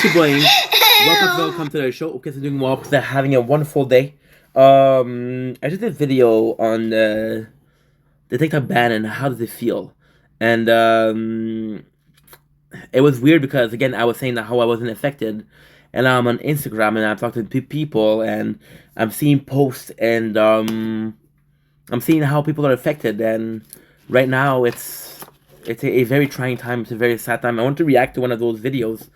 your boy. Welcome to the show. Okay, so doing well because they're having a wonderful day. I just did a video on the TikTok ban and how does it feel, and it was weird because again I was saying that how I wasn't affected, and I'm on Instagram and I'm talking to people and I'm seeing posts and I'm seeing how people are affected, and right now it's a very trying time. It's a very sad time. I want to react to one of those videos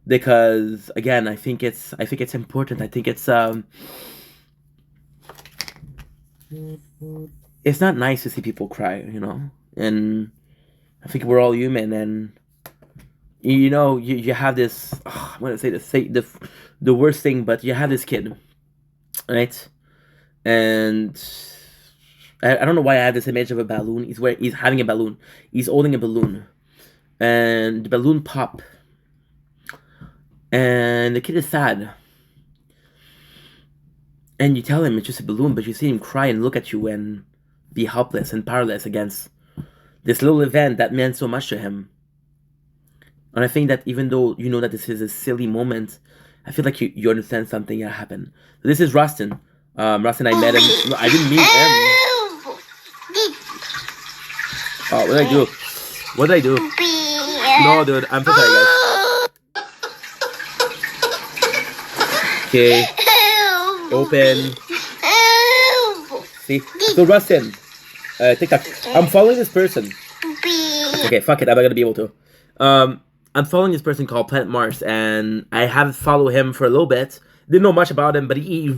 because again I think it's important. I think it's not nice to see people cry, and I think we're all human, and you have this I'm gonna say the worst thing, but you have this kid, right? And I don't know why I have this image of a balloon. He's having a balloon. He's holding a balloon, and the balloon pop, and the kid is sad. And you tell him it's just a balloon, but you see him cry and look at you and be helpless and powerless against this little event that meant so much to him. And I think that even though you know that this is a silly moment, I feel like you understand something that happened. So this is Rustin. Rustin, I met him. No, I didn't meet him. Oh, what did I do? What did I do? No, dude, I'm so sorry, guys. Okay. Open. See? So, Rustin, TikTok. I'm following this person. Okay, fuck it. I'm not gonna be able to. I'm following this person called Planet Mars, and I have followed him for a little bit. Didn't know much about him, but he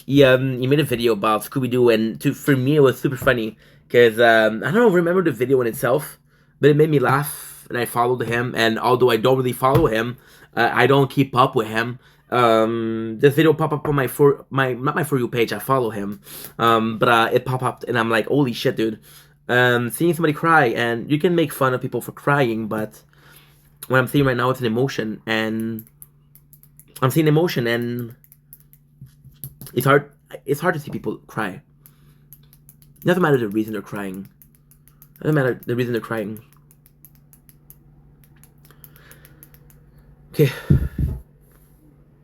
made a video about Scooby-Doo, and for me it was super funny because I don't remember the video in itself, but it made me laugh, and I followed him. And although I don't really follow him, I don't keep up with him. This video pop up on not my For You page. I follow him, but it popped up, and I'm like, holy shit, dude. Seeing somebody cry, and you can make fun of people for crying, but what I'm seeing right now is an emotion, and I'm seeing emotion, and it's hard to see people cry. It doesn't matter the reason they're crying. It doesn't matter the reason they're crying. Okay.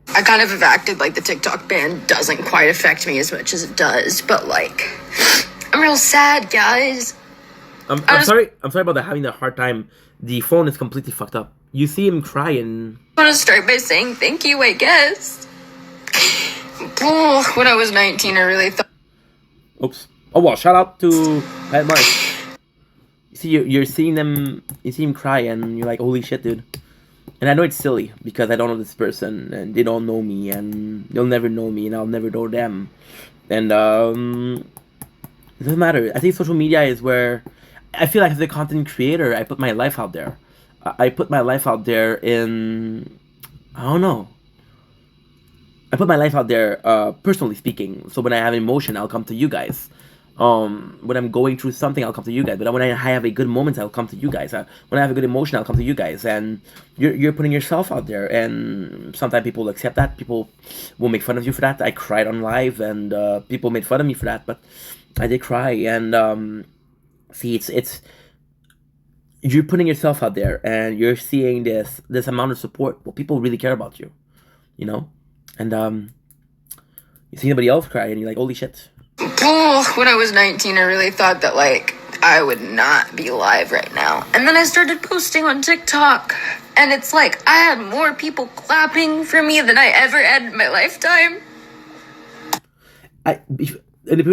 I kind of have acted like the TikTok ban doesn't quite affect me as much as it does, but like, I'm real sad, guys. I'm sorry about that, having a hard time. The phone is completely fucked up. You see him crying. I want to start by saying thank you, I guess. When I was 19, I really thought... Oops. Oh, well, shout out to Pat Mark. You see, you see him cry, and you're like, holy shit, dude. And I know it's silly, because I don't know this person, and they don't know me, and they'll never know me, and I'll never know them. And, it doesn't matter. I think social media is where... I feel like as a content creator, I put my life out there. I put my life out there in... I don't know. I put my life out there, personally speaking. So when I have emotion, I'll come to you guys. When I'm going through something, I'll come to you guys. But when I have a good moment, I'll come to you guys. When I have a good emotion, I'll come to you guys. And you're putting yourself out there. And sometimes people will accept that. People will make fun of you for that. I cried on live, and people made fun of me for that. But I did cry. And see, it's you're putting yourself out there, and you're seeing this amount of support. Well, people really care about you, And you see anybody else cry, and you're like, holy shit. When I was 19, I really thought that, like, I would not be live right now. And then I started posting on TikTok, and it's like I had more people clapping for me than I ever had in my lifetime. In the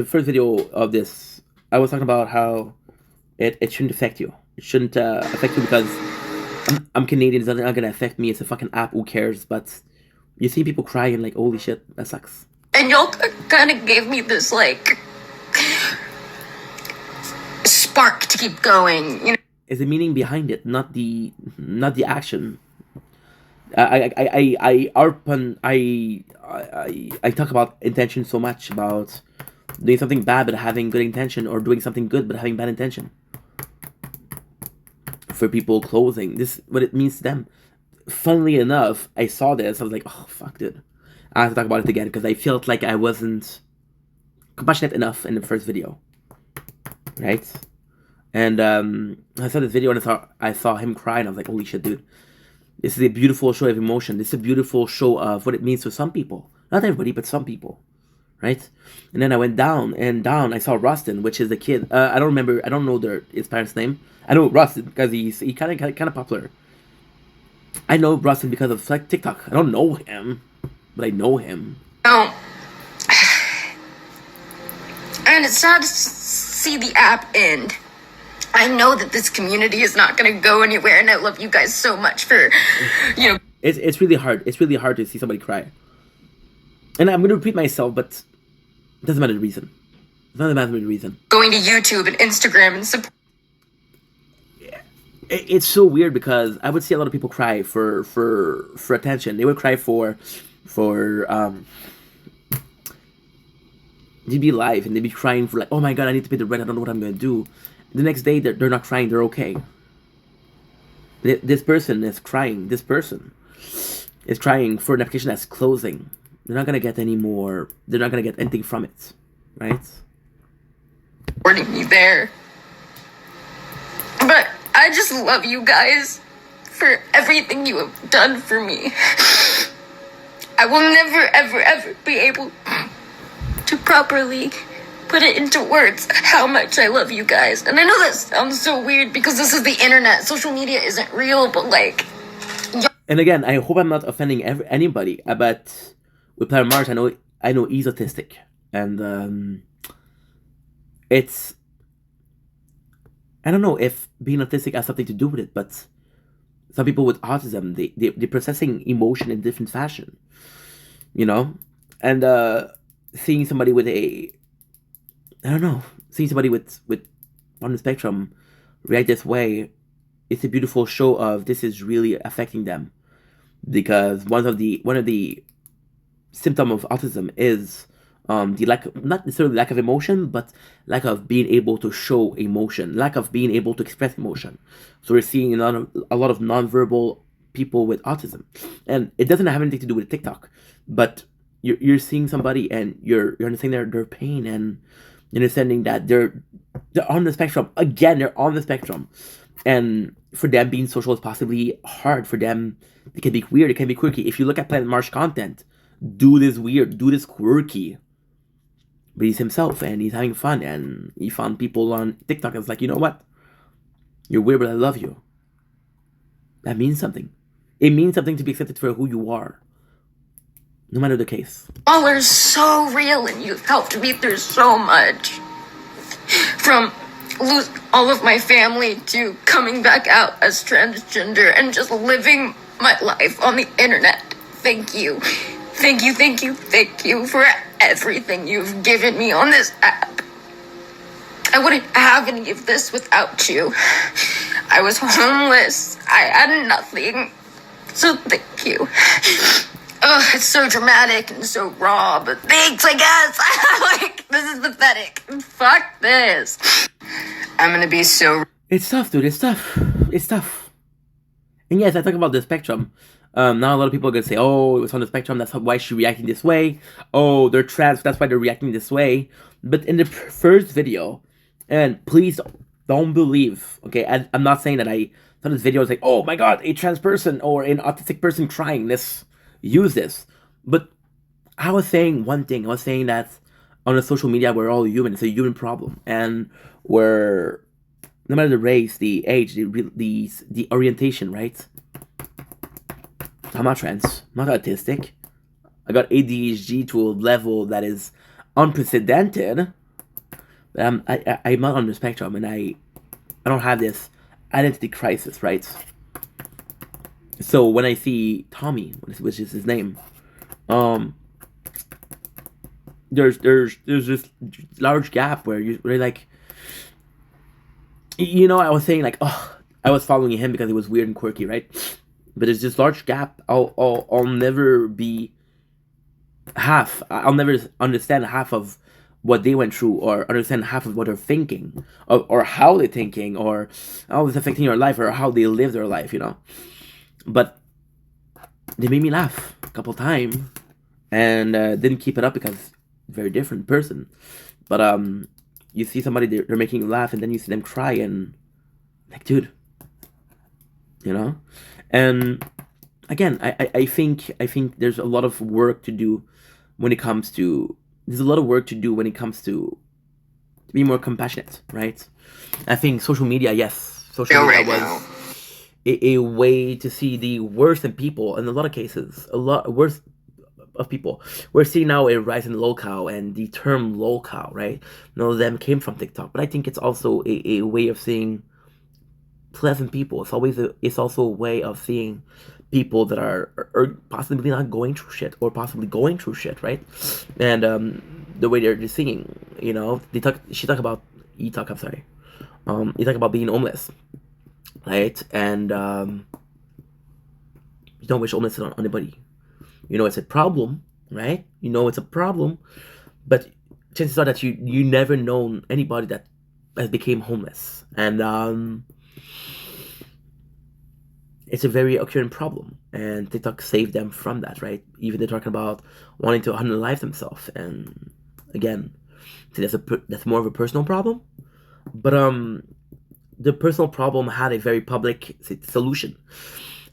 first video of this, I was talking about how it shouldn't affect you. It shouldn't affect you because I'm Canadian. It's not going to affect me. It's a fucking app. Who cares? But you see people crying, like, holy shit, that sucks. And y'all kind of gave me this, like, spark to keep going, It's the meaning behind it, not the action. I talk about intention so much, about doing something bad but having good intention, or doing something good but having bad intention. For people closing, this what it means to them. Funnily enough, I saw this, I was like, oh fuck, dude. I have to talk about it again because I felt like I wasn't compassionate enough in the first video, right? And I saw this video and I saw him cry, and I was like, holy shit, dude. This is a beautiful show of emotion. This is a beautiful show of what it means to some people. Not everybody, but some people, right? And then I went down and down. I saw Rustin, which is the kid. I don't remember. I don't know his parents' name. I know Rustin because he kind of popular. I know Rustin because of like TikTok. I don't know him, but I know him. Oh. And it's sad to see the app end. I know that this community is not going to go anywhere, and I love you guys so much for, It's really hard. It's really hard to see somebody cry. And I'm going to repeat myself, but it doesn't matter the reason. It doesn't matter the reason. Going to YouTube and Instagram and support. It's so weird because I would see a lot of people cry for attention. They would cry for they'd be live and they'd be crying for like, oh my god, I need to pay the rent. I don't know what I'm gonna do. The next day they're not crying. They're okay. This person is crying. This person is crying for an application that's closing. They're not gonna get any more. They're not gonna get anything from it, right? Supporting me there. But I just love you guys for everything you have done for me. I will never, ever, ever be able to properly put it into words how much I love you guys. And I know that sounds so weird because this is the internet. Social media isn't real, but like... And again, I hope I'm not offending anybody, but with Planet Mars, I know he's autistic. And it's... I don't know if being autistic has something to do with it, but some people with autism, they're processing emotion in different fashion, you know? And seeing somebody with seeing somebody with on the spectrum react this way, it's a beautiful show of this is really affecting them. Because one of the symptoms of autism is the not necessarily lack of emotion, but lack of being able to show emotion, lack of being able to express emotion. So we're seeing a lot of nonverbal people with autism, and it doesn't have anything to do with TikTok, but you're seeing somebody and you're understanding their pain and understanding that they're on the spectrum. Again, they're on the spectrum, and for them being social is possibly hard. For them, it can be weird, it can be quirky. If you look at Planet Marsh content, do this weird, do this quirky. But he's himself and he's having fun, and he found people on TikTok and it's like, you know what? You're weird, but I love you. That means something. It means something to be accepted for who you are. No matter the case. All are so real and you've helped me through so much. From losing all of my family to coming back out as transgender and just living my life on the internet. Thank you. Thank you, thank you, thank you for everything you've given me on this app. I wouldn't have any of this without you. I was homeless. I had nothing. So thank you. Oh, it's so dramatic and so raw, but thanks, I guess. Like, this is pathetic. Fuck this. I'm gonna be so... It's tough, dude. It's tough. It's tough. And yes, I talk about the spectrum. Now a lot of people are gonna say, oh, it was on the spectrum, that's why she's reacting this way. Oh, they're trans, that's why they're reacting this way. But in the first video, and please don't believe, okay, I'm not saying that I saw this video, it's like, oh my god, a trans person or an autistic person crying, use this. But I was saying one thing, I was saying that on the social media, we're all human, it's a human problem. And we're, no matter the race, the age, the orientation, right? I'm not trans. I'm not autistic. I got ADHD to a level that is unprecedented. But I'm not on the spectrum, and I don't have this identity crisis, right? So when I see Tommy, which is his name, there's this large gap where you're like, you know, I was saying like, oh, I was following him because he was weird and quirky, right? But there's this large gap. I'll never be half. I'll never understand half of what they went through, or understand half of what they're thinking, or how they're thinking, or how it's affecting your life, or how they live their life, you know. But they made me laugh a couple times, and didn't keep it up because very different person. But you see somebody they're making you laugh, and then you see them cry, and like, dude, you know. And again, I think there's a lot of work to do when it comes to be more compassionate, right? I think social media, yes, social media right was now. a way to see the worst in people. In a lot of cases, a lot worse of people. We're seeing now a rise in lolcow, and the term lolcow, right? None of them came from TikTok, but I think it's also a way of seeing pleasant people. It's also a way of seeing people that are possibly not going through shit, or possibly going through shit, right? And the way they're just singing, you know, you talk about being homeless, right? And you don't wish homeless on anybody. You know it's a problem, right? You know it's a problem, but chances are that you never known anybody that has became homeless, and it's a very occurring problem, and TikTok saved them from that, right? Even they're talking about wanting to unalive themselves, and again, that's more of a personal problem, but the personal problem had a very public solution,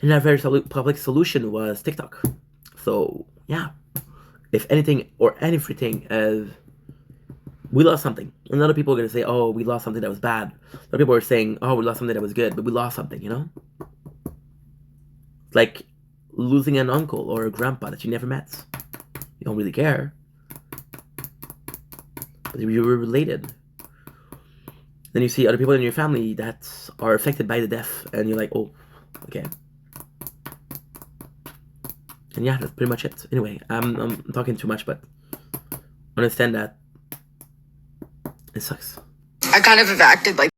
and that very public solution was TikTok. So yeah, if anything or everything, we lost something. And a lot of people are gonna say, "Oh, we lost something that was bad." A lot of people are saying, "Oh, we lost something that was good," but we lost something, you know. Like losing an uncle or a grandpa that you never met. You don't really care, but you were related. Then you see other people in your family that are affected by the death, and you're like, "Oh, okay." And yeah, that's pretty much it. Anyway, I'm talking too much, but understand that it sucks. I kind of have acted like